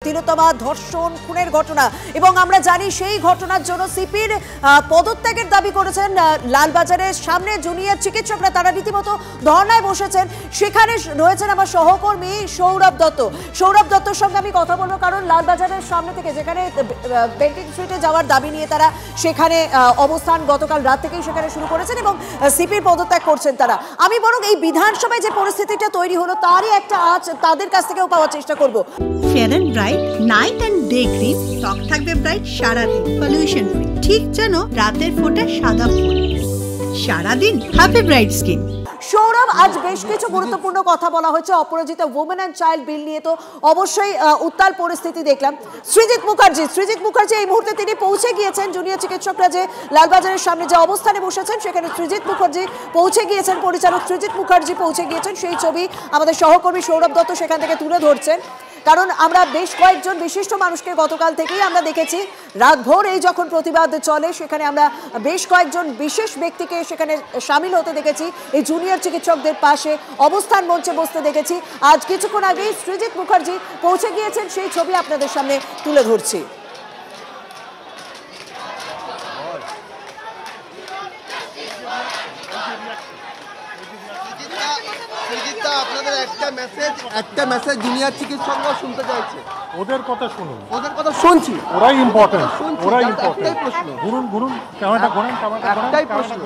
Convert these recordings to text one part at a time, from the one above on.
তিলোত্তমা ধর্ষণ খুনের ঘটনা এবং আমরা জানি সেই ঘটনার জন্য সিপির পদত্যাগের দাবি করেছেন লালবাজারের সামনে জুনিয়র চিকিৎসকরা। তারা রীতিমতো ধর্নায় বসেছেন। সেখানে রয়েছেন আমার সহকর্মী সৌরভ দত্ত। সৌরভ দত্তর সঙ্গে আমি কথা বলবো, কারণ লালবাজারের সামনে থেকে যেখানে বেন্টিং স্ট্রিটে যাওয়ার দাবি নিয়ে তারা সেখানে অবস্থান গতকাল রাত থেকেই সেখানে শুরু করেছেন এবং সিপির পদত্যাগ করছেন তারা। আমি বরং এই বিধানসভায় যে পরিস্থিতিটা তৈরি হলো তারই একটা আজ তাদের কাছ থেকেও পাওয়ার চেষ্টা করব। Fair and bright night and day cream, ত্বক থাকবে ব্রাইট সারাদিন, পলিউশন ফ্রি, ঠিক যেন রাতের ফোঁটা সাদা ফুল। সারাদিন হ্যাপি ব্রাইট স্কিন। সৌরভ, আজ বেশ কিছু গুরুত্বপূর্ণ কথা বলা হয়েছে। অপরাজিতা ওমেন অ্যান্ড চাইল্ড বিল নিয়ে তো অবশ্যই উত্তাল পরিস্থিতি দেখলাম। সৃজিত মুখার্জি এই মুহূর্তে তিনি পৌঁছে গিয়েছেন। জুনিয়র চিকিৎসকরা যে লালবাজারের সামনে যে অবস্থানে বসেছেন সেখানে সৃজিত মুখার্জি পৌঁছে গিয়েছেন, পরিচালক সৃজিত মুখার্জি পৌঁছে গিয়েছেন। সেই ছবি আমাদের সহকর্মী সৌরভ দত্ত সেখান থেকে তুলে ধরছেন। কারণ আমরা বেশ কয়েকজন বিশিষ্ট মানুষকে গতকাল থেকেই আমরা দেখেছি রাতভর এই যখন প্রতিবাদ চলে সেখানে আমরা বেশ কয়েকজন বিশেষ ব্যক্তিকে সেখানে সামিল হতে দেখেছি। এই জুনিয়র চিকিৎসকদের পাশে অবস্থান মঞ্চে বসতে দেখেছি। আজ কিছুক্ষণ আগেই সৃজিত মুখার্জি পৌঁছে গিয়েছেন, সেই ছবি আপনাদের সামনে তুলে ধরছি। একটা মেসেজ জুনিয়র চিকিৎসকরা শুনতে চাইছে। ওদের কথা শুনুন। ওদের কথা শুনছি। ওরাই ইম্পর্টেন্ট। একটাই প্রশ্ন। ঘুরুন ক্যামেরাটা ঘোরান। একটাই প্রশ্ন।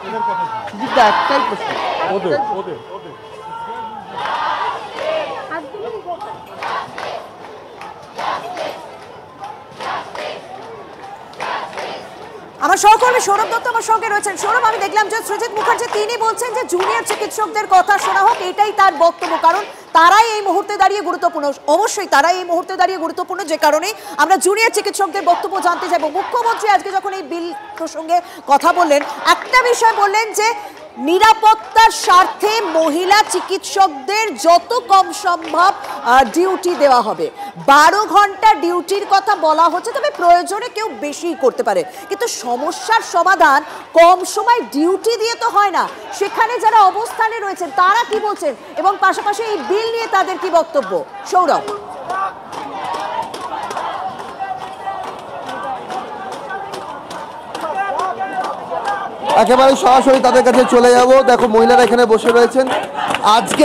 ওদের কথা শুনুন। একটাই প্রশ্ন। ওদের আমার সহকর্মী সৌরভ দত্ত আমার সঙ্গে রয়েছেন। সৌরভ, আমি দেখলাম যে সৃজিত মুখার্জি তিনি বলছেন যে জুনিয়র চিকিৎসকদের কথা শোনা হোক, এটাই তার বক্তব্য। কারণ তারাই এই মুহূর্তে দাঁড়িয়ে গুরুত্বপূর্ণ। অবশ্যই তারাই এই মুহূর্তে দাঁড়িয়ে গুরুত্বপূর্ণ, যে কারণে আমরা জুনিয়র চিকিৎসকদের বক্তব্য জানতে চাইব। মুখ্যমন্ত্রী আজকে যখন এই বিল প্রসঙ্গে কথা বললেন, একটা বিষয় বললেন যে নিরাপত্তার স্বার্থে মহিলা চিকিৎসকদের যত কম সম্ভব ডিউটি দেওয়া হবে। 12 ঘন্টা ডিউটির কথা বলা হচ্ছে, তবে প্রয়োজনে কেউ বেশি করতে পারে, কিন্তু সমস্যার সমাধান কম সময় ডিউটি দিয়ে তো হয় না। সেখানে যারা অবস্থানে রয়েছেন তারা কি বলছেন এবং পাশাপাশি এই বিল নিয়ে তাদের কি বক্তব্য? সৌরভ, একেবারে সরাসরি তাদের কাছে চলে যাব। দেখো মহিলারা এখানে বসে রয়েছেন। আজকে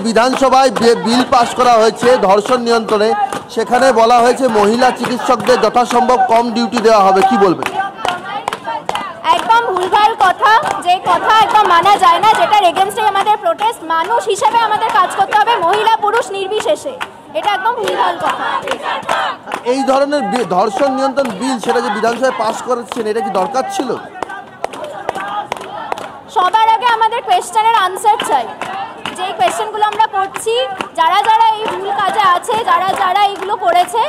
বিধানসভায় যে বিল পাশ করা হয়েছে ধর্ষণ নিয়ন্ত্রণে, সেখানে বলা হয়েছে মহিলা চিকিৎসকদের যথাসম্ভব কম ডিউটি দেওয়া হবে, কি বলবেন? একদম ভুলভাল কথা, যে কথা একদম মানা যায় না, যেটার এগেনস্টে আমাদের প্রোটেস্ট। মানুষ হিসেবে আমাদের কাজ করতে হবে, মহিলা পুরুষ নির্বিশেষে। এটা একদম ভুলভাল কথা। এই ধরনের ধর্ষণ নিয়ন্ত্রণ বিল সেটা যে বিধানসভায় পাশ করেছেন, এটা কি দরকার ছিল? সবার আগে আমাদের কোয়েশ্চেনের আনসার চাই। যে কোয়েশ্চেনগুলো আমরা করছি, যারা যারা এই ভুল কাজে আছে, যারা যারা এইগুলো করেছে,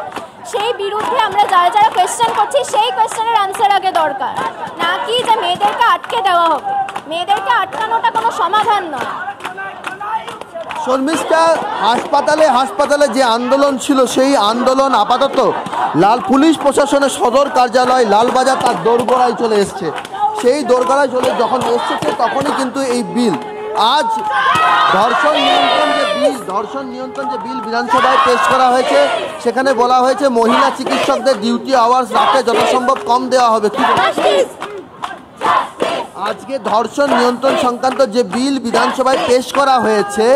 সেই বিরুদ্ধে আমরা যারা যারা কোয়েশ্চেন করছি সেই কোয়েশ্চেনের আনসার আগে দরকার, না কি যে মেয়েদেরকে আটকে দেওয়া হবে। মেয়েদেরকে আটকানোটা কোনো সমাধান নয়। শর্মিষ্ঠা, হাসপাতালে যে আন্দোলন ছিল সেই আন্দোলন আপাতত পুলিশ প্রশাসনের সদর কার্যালয় লালবাজার তার দোরগোড়ায় চলে এসছে। সেই দোরগোড়ায় যখন এসেছে তখনই কিন্তু এই বিল, আজ ধর্ষণ নিয়ন্ত্রণ যে বিল বিধানসভায় পেশ করা হয়েছে, সেখানে বলা হয়েছে মহিলা চিকিৎসকদের ডিউটি আওয়ার্স রাতে যথাসম্ভব কম দেওয়া হবে। আজকে ধর্ষণ নিয়ন্ত্রণ সংক্রান্ত যে বিল বিধানসভায় পেশ করা হয়েছে,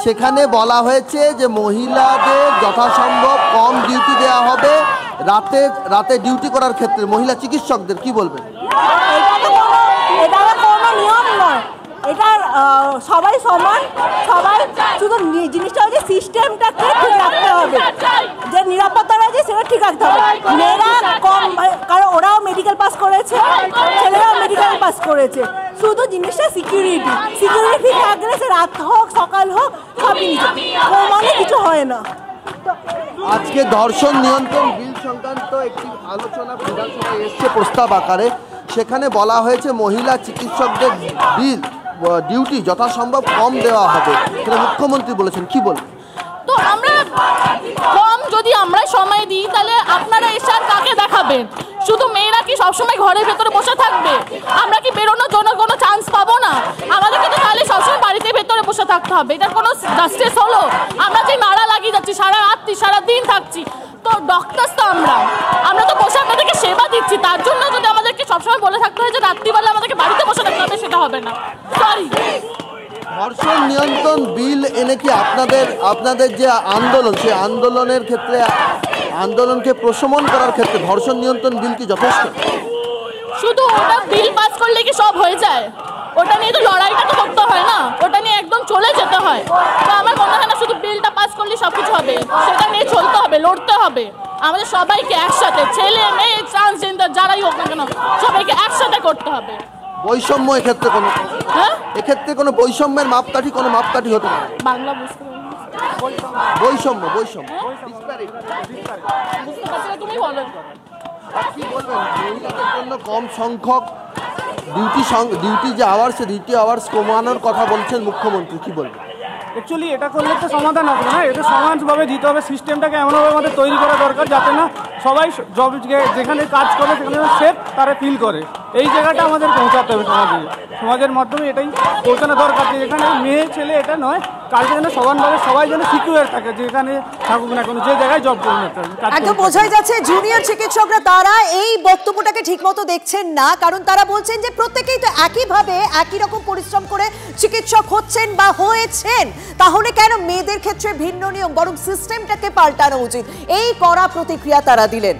সেখানে বলা হয়েছে যে মহিলাদের যথাসম্ভব কম ডিউটি দেওয়া হবে রাতে ডিউটি করার ক্ষেত্রে মহিলা চিকিৎসকদের, কি বলবেন? এটা কোনো নিয়ম নয়, এটা সবাই সমান, সবাই শুধু জিনিসটা হচ্ছে সিস্টেমটাকে ঠিক রাখতে হবে, যে নিরাপত্তাটা আছে সেটা ঠিক রাখতে হবে। মেয়েরা কম, কারণ ওরাও মেডিকেল পাস করেছে, ছেলেরাও মেডিকেল পাস করেছে, শুধু জিনিসটা সিকিউরিটি থাকলে সে রাত হোক সকাল হোক সবই মানে কিছু হয় না। আজকে ধর্ষণ নিয়ন্ত্রণ বিল সংক্রান্ত একটি আলোচনা বিধানসভায় এসছে প্রস্তাব আকারে, সেখানে বলা হয়েছে মহিলা চিকিৎসকদের ডিউটি যথাসম্ভব কম দেওয়া হবে, সেটা মুখ্যমন্ত্রী বলেছেন, কি বলবেন? তো আমরা কম যদি আমরা সময় দিই, তাহলে আপনারা এসে আর কাকে দেখাবেন? শুধু মেয়েরা কি সবসময় ঘরের ভেতরে বসে থাকবে? আমরা কি বেরোনোর জন্য কোনো চান্স পাবো না? আমাদেরকে তো তাহলে সবসময় বাড়িতে ভেতরে বসে থাকতে হবে। এটার কোনো জাস্টিস হলো? আমরা যে মারা লাগিয়ে যাচ্ছি সারা রাত করছি, তো ডক্টরস তো আমরা তো বসে আপনাদেরকে সেবা দিচ্ছি, তার জন্য যদি আমাদেরকে সবসময় বলে থাকতে হয় যে রাত্রিবেলা আমাদেরকে বাড়িতে বসে থাকতে হবে, সেটা হবে না। সরি। ধর্ষণ নিয়ন্ত্রণ বিল এনে কি আপনাদের যে আন্দোলন, সেই আন্দোলনের ক্ষেত্রে, আন্দোলনকে প্রশমন করার ক্ষেত্রে ধর্ষণ নিয়ন্ত্রণ বিল কি যথেষ্ট? শুধু ওটা বিল পাস করলে কি সব হয়ে যায়? ওটা নিয়ে তো লড়াইটা তো করতে হয় না, ওটা নিয়ে একদম চলে যেতে হয়। তো আমার মনে হয় না শুধু বিলটা পাস করলে সব কিছু হবে, সেটা নিয়ে চলতে হবে, লড়তে হবে আমাদের সবাইকে একসাথে, ছেলে মেয়ে ট্রান্সজেন্ডার যারাই হোক না কেন সবাইকে একসাথে করতে হবে। বৈষম্য এক্ষেত্রে কোনো, এক্ষেত্রে কোনো বৈষম্যের মাপকাঠি, কোনো মাপকাঠি হতে পারে? বাংলা বুঝতে বৈষম্য বুঝতে পারছি না, তুমি বলো। কি বলবেন মহিলাদের জন্য কম সংখ্যক ডিউটি যে আওয়ার্স, ডিউটি আওয়ার্স কমানোর কথা বলছেন মুখ্যমন্ত্রী, কি বলবেন? অ্যাকচুয়ালি এটা করলে তো সমাধান হবে না, এটা সমানভাবে দিতে হবে। সিস্টেমটাকে এমনভাবে আমাদের তৈরি করা দরকার যাতে না সবাই জব যেখানে কাজ করে সেখানে সেফ তারা ফিল করে। এই জায়গাটা আমাদের পৌঁছাতে হবে সমাজের মাধ্যমে, এটাই পৌঁছানো দরকার যে এখানে মেয়ে ছেলে এটা নয়, কাজে যেন সমানভাবে সবাই যেন সিকিউর থাকে, যেখানে থাকুক না কোনো, যে জায়গায় জব করুন। একদম বোঝাই যাচ্ছে জুনিয়র চিকিৎসকরা তারা এই বক্তব্যটাকে ঠিকমতো দেখছেন না, কারণ তারা বলছেন যে প্রত্যেকেই তো একইভাবে একই রকম পরিশ্রম করে চিকিৎসক হচ্ছেন বা হয়েছেন, তাহলে কেন মেয়েদের ক্ষেত্রে ভিন্ন নিয়ম? বরং সিস্টেমটাকে পাল্টানো উচিত। এই কড়া প্রতিক্রিয়া তারা দিলেন।